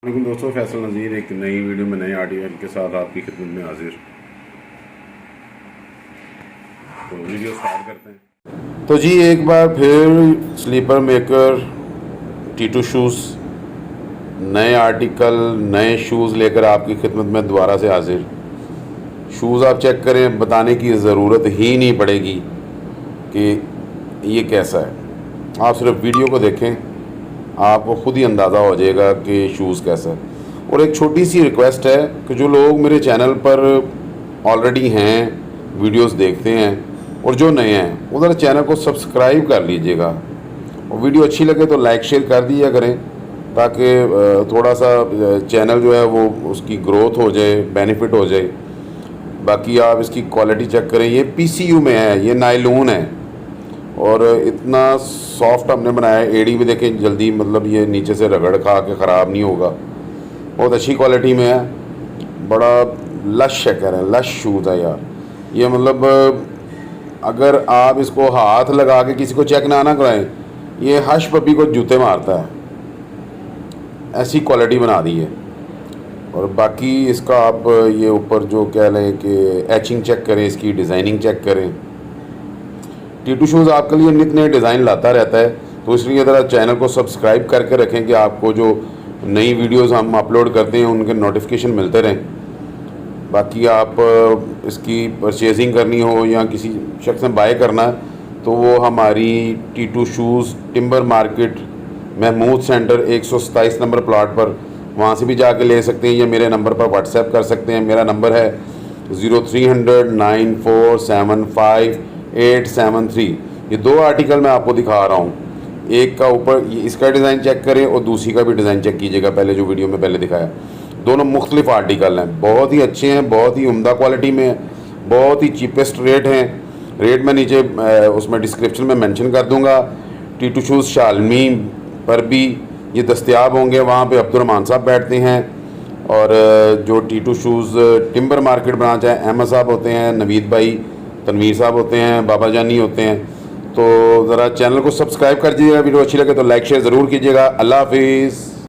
दोस्तों, फैसल नज़ीर एक नई वीडियो में नए आर्टिकल के साथ आपकी खिदमत में हाजिर। तो वीडियो स्टार्ट करते हैं। तो जी एक बार फिर स्लीपर मेकर टीटू शूज़ नए आर्टिकल नए शूज़ लेकर आपकी खिदमत में दोबारा से हाजिर। शूज़ आप चेक करें, बताने की ज़रूरत ही नहीं पड़ेगी कि ये कैसा है। आप सिर्फ वीडियो को देखें, आपको ख़ुद ही अंदाज़ा हो जाएगा कि शूज़ कैसा है। और एक छोटी सी रिक्वेस्ट है कि जो लोग मेरे चैनल पर ऑलरेडी हैं, वीडियोस देखते हैं, और जो नए हैं उधर चैनल को सब्सक्राइब कर लीजिएगा, और वीडियो अच्छी लगे तो लाइक शेयर कर दिया करें, ताकि थोड़ा सा चैनल जो है वो उसकी ग्रोथ हो जाए, बेनिफिट हो जाए। बाकी आप इसकी क्वालिटी चेक करें, ये PCU में है, ये नायलॉन है और इतना सॉफ्ट हमने बनाया है। एड़ी भी देखें जल्दी, मतलब ये नीचे से रगड़ खा के ख़राब नहीं होगा, बहुत अच्छी क्वालिटी में है। बड़ा लश है, कह रहे हैं लश शूज़ है यार ये। मतलब अगर आप इसको हाथ लगा के किसी को चेक ना कराएं, ये हश पपी को जूते मारता है, ऐसी क्वालिटी बना दी है। और बाकी इसका आप ये ऊपर जो कह लें कि एचिंग चेक करें, इसकी डिज़ाइनिंग चेक करें। टीटू शूज़ आपके लिए नित नए डिज़ाइन लाता रहता है, तो इसलिए ज़रा चैनल को सब्सक्राइब करके रखें कि आपको जो नई वीडियोस हम अपलोड करते हैं उनके नोटिफिकेशन मिलते रहें। बाकी आप इसकी परचेजिंग करनी हो या किसी शख्स ने बाय करना है तो वो हमारी टीटू shoes timber market Mahmood centre 127 number plot पर, वहाँ से भी जाके ले सकते हैं, या मेरे नंबर पर व्हाट्सएप कर सकते हैं। मेरा नंबर है 0300 9475 ये दो आर्टिकल मैं आपको दिखा रहा हूँ। एक का ऊपर इसका डिज़ाइन चेक करें और दूसरी का भी डिज़ाइन चेक कीजिएगा, पहले जो वीडियो में पहले दिखाया। दोनों मुख्तलिफ आर्टिकल हैं, बहुत ही अच्छे हैं, बहुत ही उम्दा क्वालिटी में हैं, बहुत ही चीपेस्ट रेट हैं। रेट मैं नीचे उसमें डिस्क्रिप्शन में मेंशन कर दूंगा। टीटू शूज़ शालमी पर भी ये दस्तयाब होंगे, वहाँ पे अब्दुर्रहमान साहब बैठते हैं। और जो Titu shoes timber market branch है, अहमद साहब होते हैं, नवीद भाई, तनवीर साहब होते हैं, बाबा जानी होते हैं। तो ज़रा चैनल को सब्सक्राइब कर दीजिएगा, वीडियो अच्छी लगे तो लाइक शेयर ज़रूर कीजिएगा। अल्लाह हाफिज़।